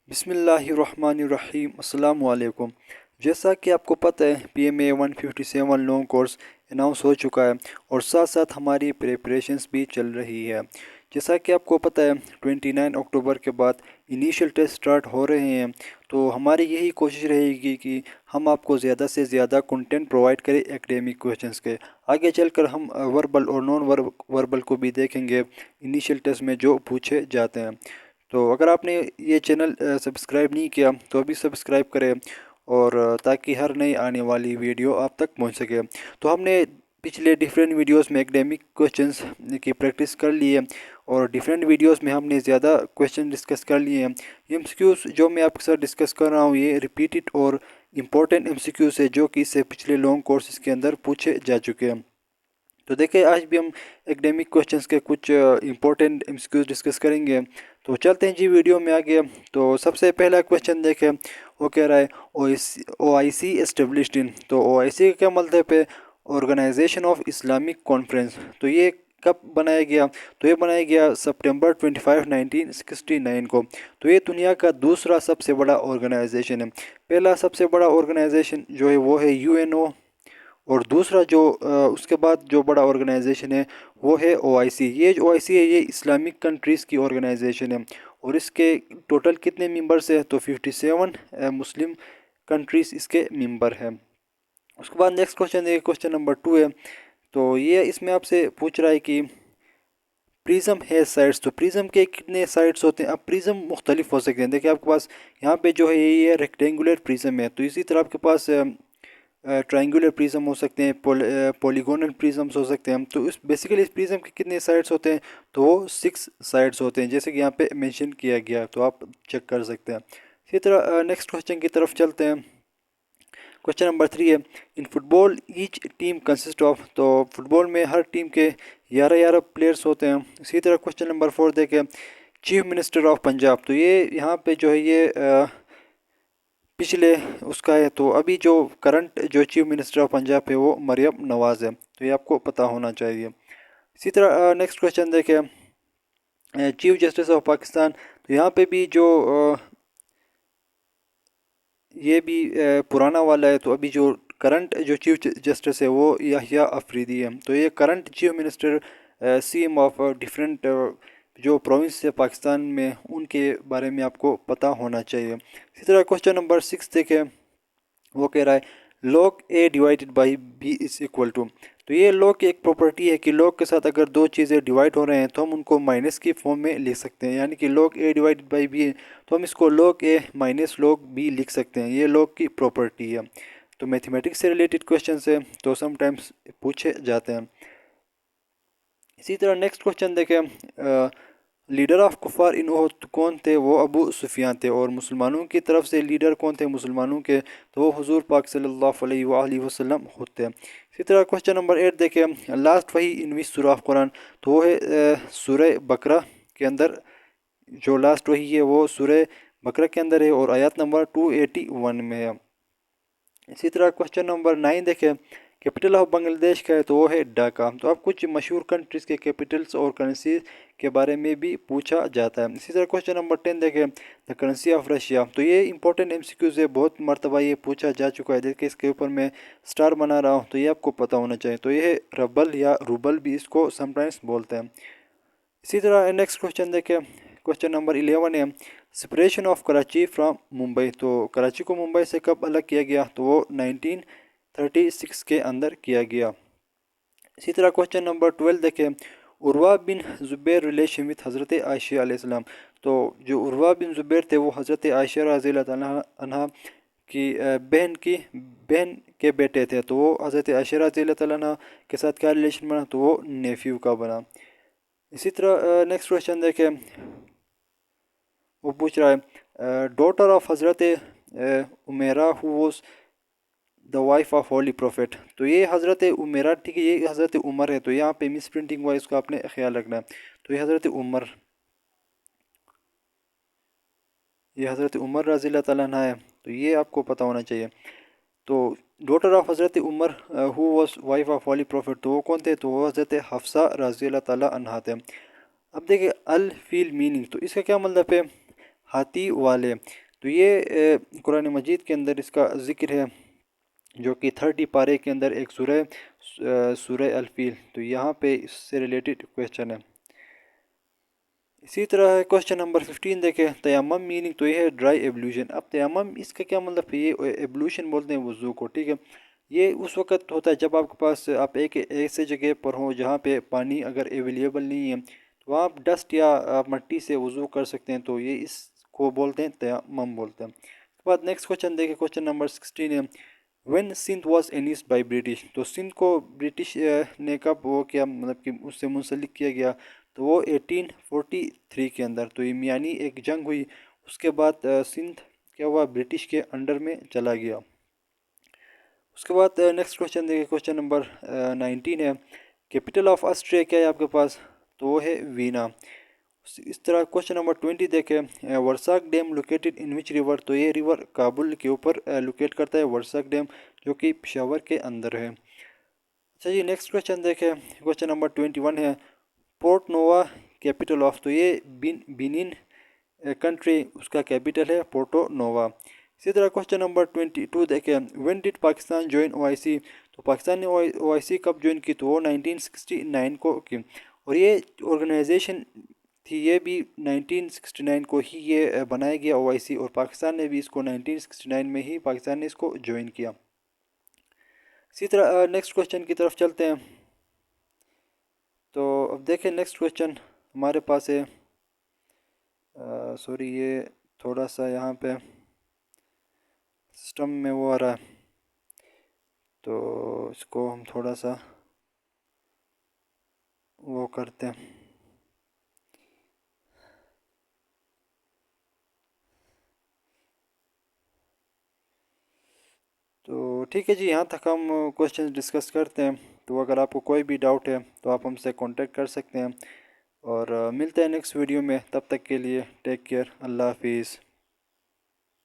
بسم اللہ الرحمن الرحیم السلام علیکم۔ جیسا کہ آپ کو پتہ ہے PMA 157 لانگ کورس اناؤنس ہو چکا ہے اور ساتھ ساتھ ہماری پریپریشنز بھی چل رہی ہے۔ جیسا کہ آپ کو پتہ ہے 29 اکتوبر کے بعد انیشیل ٹیسٹ سٹارٹ ہو رہے ہیں، تو ہماری یہی کوشش رہے گی کہ ہم آپ کو زیادہ سے زیادہ کنٹینٹ پرووائڈ کریں ایکڈیمک کویسچنز کے۔ آگے چل کر ہم وربل اور نان وربل کو بھی دیکھیں گے انیشیل ٹیسٹ میں جو پوچھے جاتے ہیں۔ تو اگر آپ نے یہ چینل سبسکرائب نہیں کیا تو ابھی سبسکرائب کریں اور تاکہ ہر نئی آنے والی ویڈیو آپ تک پہنچ سکے۔ تو ہم نے پچھلے ڈیفرینٹ ویڈیوز میں ایکڈیمک کویسچنز کی پریکٹس کر لی ہے اور ڈیفرینٹ ویڈیوز میں ہم نے زیادہ کویسچن ڈسکس کر لیے ہیں۔ MCQs جو میں آپ کے ساتھ ڈسکس کر رہا ہوں یہ ریپیٹڈ اور امپورٹنٹ MCQs ہے جو کہ اس سے پچھلے لانگ کورسز کے اندر پوچھے جا چکے ہیں۔ تو دیکھیں آج بھی ہم ایکڈیمک کویسچنز کے کچھ امپورٹنٹ MCQs ڈسکس کریں گے۔ تو چلتے ہیں جی ویڈیو میں آگے۔ تو سب سے پہلا کویسچن دیکھیں، وہ کہہ رہا ہے OIC اسٹیبلشڈ ان۔ تو OIC کا کیا مطلب ہے؟ Organisation of Islamic conference. تو یہ کب بنایا گیا؟ تو یہ بنایا گیا سپٹمبر 25 1969 کو۔ تو یہ دنیا کا دوسرا سب سے بڑا آرگنائزیشن ہے۔ پہلا سب سے بڑا آرگنائزیشن جو ہے وہ ہے UNO، اور دوسرا جو اس کے بعد جو بڑا آرگنائزیشن ہے وہ ہے OIC۔ یہ جو OIC ہے یہ اسلامک کنٹریز کی آرگنائزیشن ہے اور اس کے ٹوٹل کتنے ممبرس ہیں؟ تو 57 مسلم کنٹریز اس کے ممبر ہیں۔ اس کے بعد نیکسٹ کویسچن ہے، کویسچن نمبر 2 ہے۔ تو یہ اس میں آپ سے پوچھ رہا ہے کہ پریزم ہے سائڈس۔ تو پریزم کے کتنے سائڈس ہوتے ہیں؟ اب پریزم مختلف ہو سکتے ہیں۔ دیکھیں آپ کے پاس یہاں پہ جو ہے یہ ریکٹینگولر پریزم ہے، تو اسی طرح آپ کے پاس ٹرائنگولر پریزم ہو سکتے ہیں، پولیگونل پریزمز ہو سکتے ہیں۔ تو اس بیسیکلی اس پریزم کے کتنے سائڈس ہوتے ہیں؟ تو وہ 6 سائڈس ہوتے ہیں، جیسے کہ یہاں پہ مینشن کیا گیا، تو آپ چیک کر سکتے ہیں۔ اسی طرح نیکسٹ کویسچن کی طرف چلتے ہیں۔ کویسچن نمبر 3 ہے، in football each team consist of. تو فٹ بال میں ہر ٹیم کے 11 پلیئرس ہوتے ہیں۔ اسی طرح کویسچن نمبر 4 دیکھیں، چیف منسٹر آف پنجاب۔ تو یہ یہاں پہ جو ہے یہ پچھلے اس کا ہے، تو ابھی جو کرنٹ جو چیف منسٹر آف پنجاب ہے وہ مریم نواز ہے، تو یہ آپ کو پتہ ہونا چاہیے۔ اسی طرح نیکسٹ کویسچن دیکھیں، چیف جسٹس آف پاکستان۔ تو یہاں پہ بھی جو یہ بھی پرانا والا ہے، تو ابھی جو کرنٹ جو چیف جسٹس ہے وہ یحییٰ آفریدی ہے۔ تو یہ current chief minister CM of different جو پروونس ہے پاکستان میں، ان کے بارے میں آپ کو پتہ ہونا چاہیے۔ اسی طرح کویسچن نمبر 6 دیکھیں، وہ کہہ رہا ہے log A divided by B is equal to. تو یہ log کی ایک پراپرٹی ہے کہ log کے ساتھ اگر دو چیزیں ڈیوائڈ ہو رہے ہیں تو ہم ان کو مائنس کی فارم میں لکھ سکتے ہیں، یعنی کہ log A divided by B ہے تو ہم اس کو log A minus log B لکھ سکتے ہیں، یہ log کی پراپرٹی ہے۔ تو میتھمیٹکس سے ریلیٹڈ کویسچنس ہیں تو سم ٹائمس پوچھے جاتے ہیں۔ اسی طرح نیکسٹ کویسچن دیکھیں، لیڈر آف کفار ان احد کون تھے؟ وہ ابو سفیان تھے۔ اور مسلمانوں کی طرف سے لیڈر کون تھے مسلمانوں کے؟ تو وہ حضور پاک صلی اللہ علیہ وآلہ وسلم ہوتے ہیں۔ اسی طرح کویسچن نمبر 8 دیکھیں، لاسٹ وحی ان وچ سورہ آف قرآن۔ تو وہ ہے سورہ بقرہ کے اندر، جو لاسٹ وحی ہے وہ سورہ بقرہ کے اندر ہے اور آیات نمبر 281 میں ہے۔ اسی طرح کویسچن نمبر 9 دیکھیں، کیپٹل آف بنگلہ دیش کا ہے؟ تو وہ ہے ڈھاکہ۔ تو اب کچھ مشہور کنٹریز کے کیپٹلس اور کرنسیز کے بارے میں بھی پوچھا جاتا ہے۔ اسی طرح کویسچن نمبر 10 دیکھیں، دا کرنسی آف رشیا۔ تو یہ امپورٹنٹ MCQs ہے، بہت مرتبہ یہ پوچھا جا چکا ہے۔ دیکھیں اس کے اوپر میں سٹار بنا رہا ہوں، تو یہ آپ کو پتہ ہونا چاہیے۔ تو یہ ہے ربل یا روبل بھی اس کو سم ٹائمس بولتے ہیں۔ اسی طرح نیکسٹ کویسچن دیکھیں، کویسچن نمبر 11 ہے، separation of Karachi from Mumbai. تو کراچی کو ممبئی سے کب الگ کیا گیا؟ تو وہ 1936 کے اندر کیا گیا۔ اسی طرح کویسچن نمبر 12 دیکھیں، عروہ بن زبیر ریلیشن وتھ حضرت عائشہ علیہ السلام۔ تو جو عروہ بن زبیر تھے وہ حضرت عائشہ رضی اللہ تعالیٰ عنہ کی بہن کے بیٹے تھے، تو وہ حضرت عائشہ رضی اللہ تعالیٰ عنہ کے ساتھ کیا ریلیشن بنا؟ تو وہ نیفیو کا بنا۔ اسی طرح نیکسٹ کویسچن دیکھیں، وہ پوچھ رہا ہے ڈاٹر آف حضرت Umaira who was the wife of holy prophet. تو یہ حضرت عمیرہ، ٹھیک ہے، یہ حضرت عمر ہے، تو یہاں پہ مس پرنٹنگ ہوا ہے، اس کو آپ نے خیال رکھنا ہے۔ تو یہ حضرت عمر، یہ حضرت عمر رضی اللہ تعالیٰ عنہ ہے، تو یہ آپ کو پتہ ہونا چاہیے۔ تو ڈاٹر آف حضرت عمر ہو was wife of holy prophet, تو وہ کون تھے؟ تو وہ حضرت حفصہ رضی اللہ تعالیٰ عنہ تھے۔ اب دیکھیں الفیل میننگ، تو اس کا کیا مطلب ہے؟ ہاتھی والے۔ تو یہ قرآن مجید کے اندر اس کا ذکر ہے، جو کہ 30 پارے کے اندر ایک سورہ الفیل۔ تو یہاں پہ اس سے ریلیٹڈ کویشچن ہے۔ اسی طرح کوشچن نمبر 15 دیکھیں، تیمم میننگ، تو یہ ہے ڈرائی ایبلیوشن۔ اب تیمم اس کا کیا مطلب ہے؟ یہ ایبلیوشن بولتے ہیں وضو کو، ٹھیک ہے۔ یہ اس وقت ہوتا ہے جب آپ کے پاس آپ ایک ایسے جگہ پر ہوں جہاں پہ پانی اگر اویلیبل نہیں ہے، تو آپ ڈسٹ یا مٹی سے وضو کر سکتے ہیں، تو یہ اس کو بولتے ہیں تیمم بولتے ہیں۔ اس کے بعد نیکسٹ کوشچن دیکھیں، کوشچن نمبر 16 ہے، when Sindh was annexed by British, تو سندھ کو برٹش نے کب وہ کیا، مطلب کہ اس سے منسلک کیا گیا؟ تو وہ 1843 کے اندر۔ تو یہ یعنی ایک جنگ ہوئی، اس کے بعد سندھ کیا ہوا، برٹش کے انڈر میں چلا گیا۔ اس کے بعد نیکسٹ کوشچن دیکھیں، کوشچن نمبر 19 ہے، کیپٹل آف آسٹریا کیا ہے آپ کے پاس؟ تو وہ ہے وینا۔ اس طرح کوشچن نمبر 20 دیکھیں، Warsak dam located in which river, تو یہ ریور کابل کے اوپر لوکیٹ کرتا ہے ورساک ڈیم، جو کہ پشاور کے اندر ہے۔ اچھا جی، نیکسٹ کوشچن دیکھیں، کوشچن نمبر 21 ہے، پورٹ نووا کیپٹل آف، تو یہ بینن کنٹری اس کا کیپٹل ہے پورٹو نووا۔ اسی طرح کوشچن نمبر 22 دیکھیں، وین ڈڈ پاکستان جوائن او آئی سی، تو پاکستان نے او آئی سی کب جوائن کی؟ تو وہ 1969 کو کی، اور یہ آرگنائزیشن تھی یہ بھی 1969 کو ہی یہ بنایا گیا او آئی سی، اور پاکستان نے بھی اس کو 1969 میں ہی پاکستان نے اس کو جوائن کیا۔ اسی طرح نیکسٹ کوشچن کی طرف چلتے ہیں۔ تو اب دیکھیں نیکسٹ کوشچن ہمارے پاس ہے، سوری یہ تھوڑا سا یہاں پہ سسٹم میں وہ آ رہا ہے، تو اس کو ہم تھوڑا سا وہ کرتے ہیں۔ تو ٹھیک ہے جی، یہاں تک ہم کوشچن ڈسکس کرتے ہیں۔ تو اگر آپ کو کوئی بھی ڈاؤٹ ہے تو آپ ہم سے کانٹیکٹ کر سکتے ہیں، اور ملتے ہیں نیکسٹ ویڈیو میں۔ تب تک کے لیے ٹیک کیئر، اللہ حافظ۔